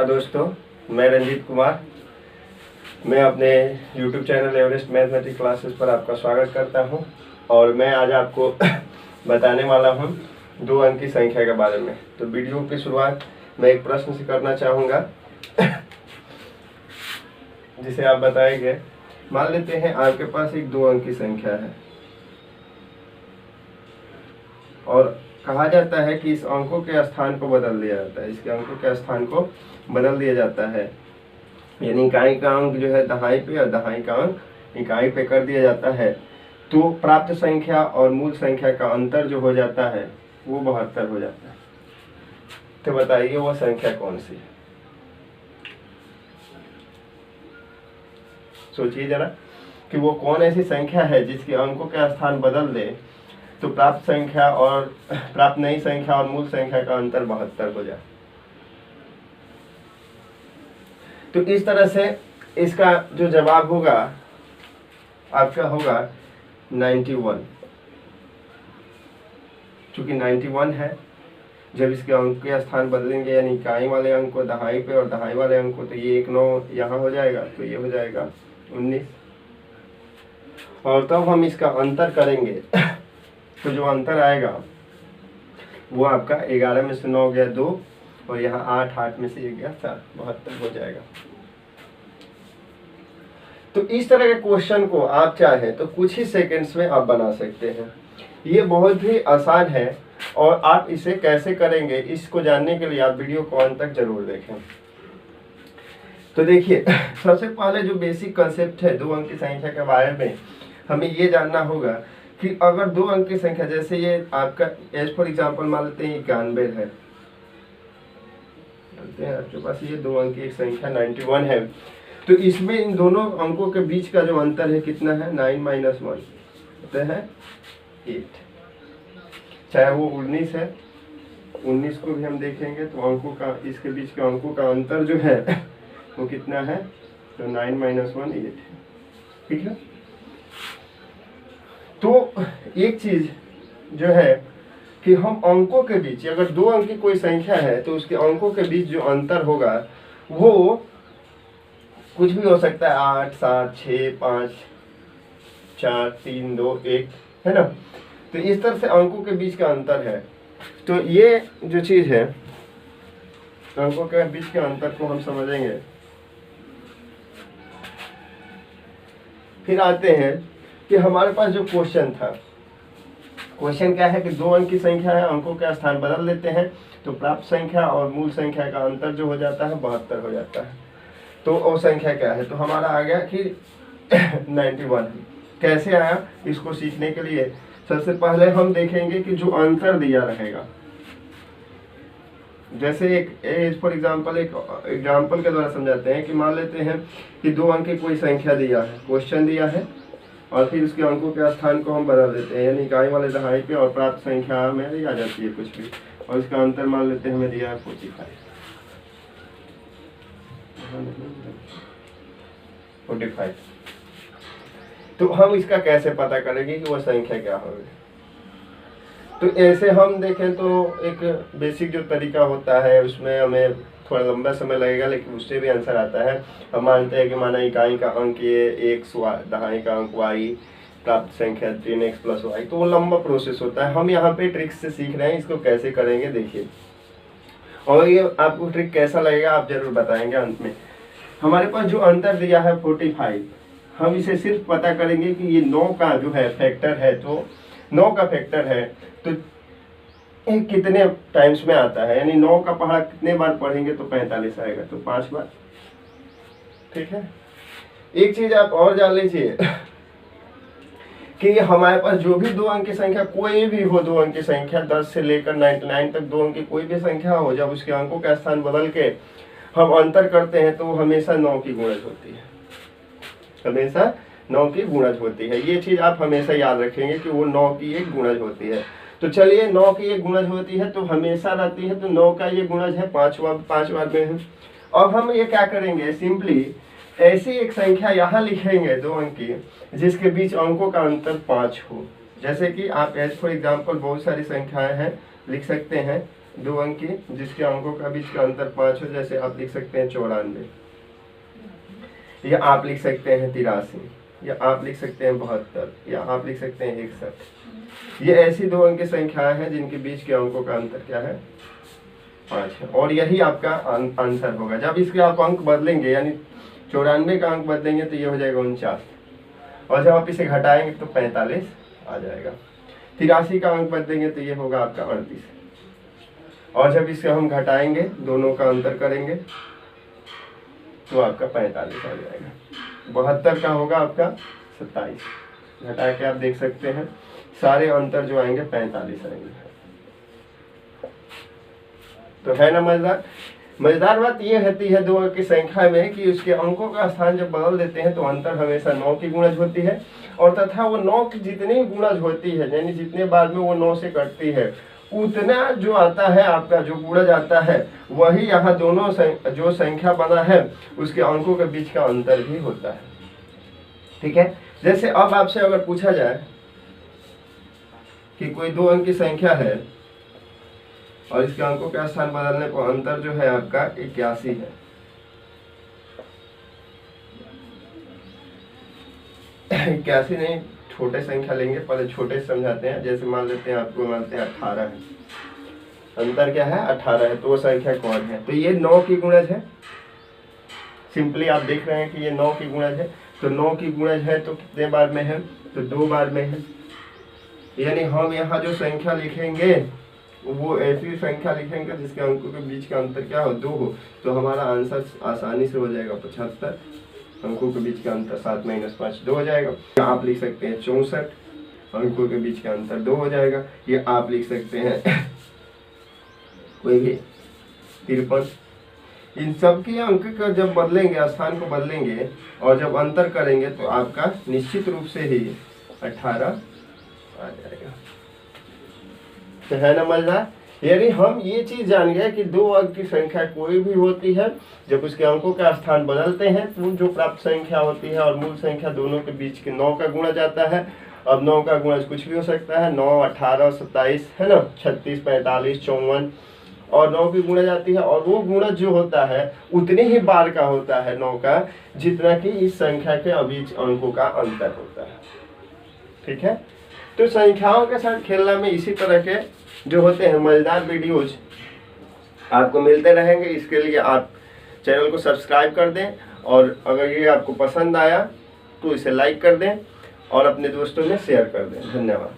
नमस्कार दोस्तों, मैं रंजीत कुमार। मैं अपने YouTube channel Everest mathematics classes पर आपका स्वागत करता हूं और मैं आज आपको बताने वाला हूं 2 अंक की संख्या के बारे में। तो वीडियो की शुरुआत मैं एक प्रश्न से करना चाहूँगा जिसे आप बताएंगे। मान लेते हैं आपके पास एक 2 अंक की संख्या है और कहा जाता है कि इस अंकों के स्थान को बदल दिया जाता है, इसके अंकों के स्थान को बदल दिया जाता है, यानी इकाई का अंक जो है दहाई पे और दहाई का अंक इकाई पे कर दिया जाता है। तो प्राप्त संख्या और मूल संख्या का अंतर जो हो जाता है वो 72 हो जाता है। तो बताइए वो संख्या कौन सी है? सोचिए जरा कि वो कौन ऐसी संख्या है जिसके अंकों के स्थान बदल दे तो प्राप्त संख्या और प्राप्त नई संख्या और मूल संख्या का अंतर 72 हो जाए। तो इस तरह से इसका जो जवाब होगा आपका होगा 91। चूंकि 91 है, जब इसके अंक के स्थान बदलेंगे यानी इकाई वाले अंक को दहाई पे और दहाई वाले अंक को, तो ये 1 9 यहाँ हो जाएगा, तो ये हो जाएगा 19। और तब हम इसका अंतर करेंगे तो जो अंतर आएगा वो आपका 11 में से 9 गया 2 और यहाँ 8 8 में से 1 गया 7, 72 हो जाएगा। तो इस तरह के क्वेश्चन को आप चाहें तो कुछ ही सेकंड्स में आप बना सकते हैं। ये बहुत ही आसान है और आप इसे कैसे करेंगे इसको जानने के लिए आप वीडियो को अंत तक जरूर देखें। तो देखिए, सबसे पहले जो बेसिक कंसेप्ट है 2 अंक की संख्या के बारे में, हमें ये जानना होगा कि अगर 2 अंक की संख्या, जैसे ये आपका एज फॉर एग्जाम्पल मान लेते हैं 91 है, आपके पास ये 2 अंक की एक संख्या 91 है, तो इसमें इन दोनों अंकों के बीच का जो अंतर है कितना है? 9 - 1 होते हैं 8। चाहे वो 19 है, 19 को भी हम देखेंगे तो अंकों का, इसके बीच के अंकों का अंतर जो है वो कितना है? तो 9 - 1 8 है। ठीक है। तो एक चीज जो है कि हम अंकों के बीच, अगर 2 अंक की कोई संख्या है तो उसके अंकों के बीच जो अंतर होगा वो कुछ भी हो सकता है, 8 7 6 5 4 3 2 1, है ना। तो इस तरह से अंकों के बीच का अंतर है। तो ये जो चीज है अंकों के बीच के अंतर को हम समझेंगे। फिर आते हैं कि हमारे पास जो क्वेश्चन था, क्वेश्चन क्या है कि 2 अंक की संख्या है, अंकों का स्थान बदल देते हैं तो प्राप्त संख्या और मूल संख्या का अंतर जो हो जाता है 72 हो जाता है। तो वो संख्या क्या है? तो हमारा आ गया कि 91। कैसे आया? इसको सीखने के लिए सबसे पहले हम देखेंगे कि जो अंतर दिया रहेगा, जैसे एक एज फॉर एग्जाम्पल, एक एग्जाम्पल के द्वारा समझाते हैं कि मान लेते हैं कि 2 अंक की कोई संख्या दिया है, क्वेश्चन दिया है और फिर उसके अंकों के स्थान को हम बदल देते हैं, यानी इकाई वाले दहाई पे और प्राप्त संख्या में आ जाती है कुछ भी, और इसका अंतर मान लेते हैं हमें दिया है 45। तो हम इसका कैसे पता करेंगे कि वो संख्या क्या होगी? तो ऐसे हम देखें तो एक बेसिक जो तरीका होता है उसमें हमें थोड़ा लंबा समय लगेगा, लेकिन उससे भी आंसर आता है। हम मानते हैं कि माना इकाई का अंक ये x, दहाई का अंक y, प्राप्त संख्या 3x + y, तो वो लंबा प्रोसेस होता है। हम यहाँ पे ट्रिक्स से सीख रहे हैं, इसको कैसे करेंगे देखिए, और ये आपको ट्रिक कैसा लगेगा आप जरूर बताएंगे अंत में। हमारे पास जो अंतर दिया है 45, हम इसे सिर्फ पता करेंगे कि ये 9 का जो है फैक्टर है, तो 9 का फैक्टर है तो ये कितने टाइम्स में आता है, यानी 9 का पहाड़ा कितने बार पढ़ेंगे तो 45 आएगा, तो 5 बार। ठीक है। एक चीज आप और जान लीजिए कि हमारे पास जो भी 2 अंक की संख्या, कोई भी हो 2 अंक की संख्या, 10 से लेकर 99 तक 2 अंक की कोई भी संख्या हो, जब उसके अंकों का स्थान बदल के हम अंतर करते हैं तो वो हमेशा 9 की गुणज होती है, हमेशा 9 की गुणज होती है। ये चीज आप हमेशा याद रखेंगे कि वो 9 की एक गुणज होती है। तो चलिए 9 की एक गुणज होती है तो हमेशा रहती है, तो 9 का ये गुणज है 5 बार में है। अब हम ये क्या करेंगे, सिंपली ऐसी एक संख्या यहाँ लिखेंगे 2 अंक की जिसके बीच अंकों का अंतर 5 हो। जैसे कि आप एज फॉर एग्जाम्पल बहुत सारी संख्याएं हैं, लिख सकते हैं दो अंकी जिसके अंकों का बीच का अंतर 5 हो, जैसे आप लिख सकते हैं 94, या आप लिख सकते हैं 83, या आप लिख सकते हैं 72, या आप लिख सकते हैं 61। ये ऐसी दो अंकी संख्याएं हैं जिनके बीच के अंकों का अंतर क्या है, 5 है, और यही आपका आंसर होगा। जब इसके आप अंक बदलेंगे, यानी 94 का अंक बदलेंगे तो ये हो जाएगा 49, और जब आप इसे घटाएंगे तो 45 आ जाएगा। 83 का अंक बदलेंगे तो ये होगा आपका 38, और जब इसे हम घटाएंगे, दोनों का अंतर करेंगे तो आपका 45 आ जाएगा। 72 का होगा आपका 27, घटा के आप देख सकते हैं सारे अंतर जो आएंगे 45 आएंगे। तो है ना मजेदार। मजेदार बात ये रहती है दो अंक की संख्या में कि उसके अंकों का स्थान जब बदल देते हैं तो अंतर हमेशा 9 की गुणज होती है, और तथा वो 9 की जितनी गुणज होती है, यानी जितने बार में वो 9 से कटती है, उतना जो आता है आपका जो गुणज आता है, वही यहाँ दोनों जो संख्या बना है उसके अंकों के बीच का अंतर भी होता है। ठीक है, जैसे अब आपसे अगर पूछा जाए कि कोई दो अंक की संख्या है और इसके अंकों का स्थान बदलने पर अंतर जो है आपका 81 है। 81 नहीं, छोटे संख्या लेंगे, पहले छोटे समझाते हैं। जैसे मान लेते हैं आपको, मानते हैं 18 है, अंतर क्या है 18 है, तो वो संख्या कौन है, तो ये 9 की गुणज है। सिंपली आप देख रहे हैं कि ये 9 की गुणज है, तो 9 की गुणज है तो कितने बार में है, तो 2 बार में है। यानी हम यहाँ जो संख्या लिखेंगे वो ऐसी संख्या लिखेंगे जिसके अंकों के बीच का अंतर क्या हो, 2 हो, तो हमारा आंसर आसानी से हो जाएगा 75। अंकों के बीच का अंतर 7 - 5 2 हो जाएगा। आप लिख सकते हैं 64, अंकों के बीच का अंतर 2 हो जाएगा। ये आप लिख सकते हैं कोई भी 53। इन सब के अंक का जब बदलेंगे, स्थान को बदलेंगे और जब अंतर करेंगे तो आपका निश्चित रूप से ही 18 आ जाएगा। तो है ना मजेदार। यानी हम ये चीज जान गए कि दो अंक की संख्या कोई भी होती है, जब उसके अंकों का स्थान बदलते हैं तो जो प्राप्त संख्या होती है और मूल संख्या दोनों के बीच के 9 का गुणज आता है। अब 9 का गुणज कुछ भी हो सकता है, 9 18 27 है ना, 36 45 54, और 9 की गुणज आती है, और वो गुणज जो होता है उतने ही बार का होता है 9 का, जितना कि इस संख्या के बीच अंकों का अंतर होता है। ठीक है, तो संख्याओं के साथ खेलना में इसी तरह के जो होते हैं मजेदार वीडियोज आपको मिलते रहेंगे। इसके लिए आप चैनल को सब्सक्राइब कर दें, और अगर ये आपको पसंद आया तो इसे लाइक कर दें और अपने दोस्तों में शेयर कर दें। धन्यवाद।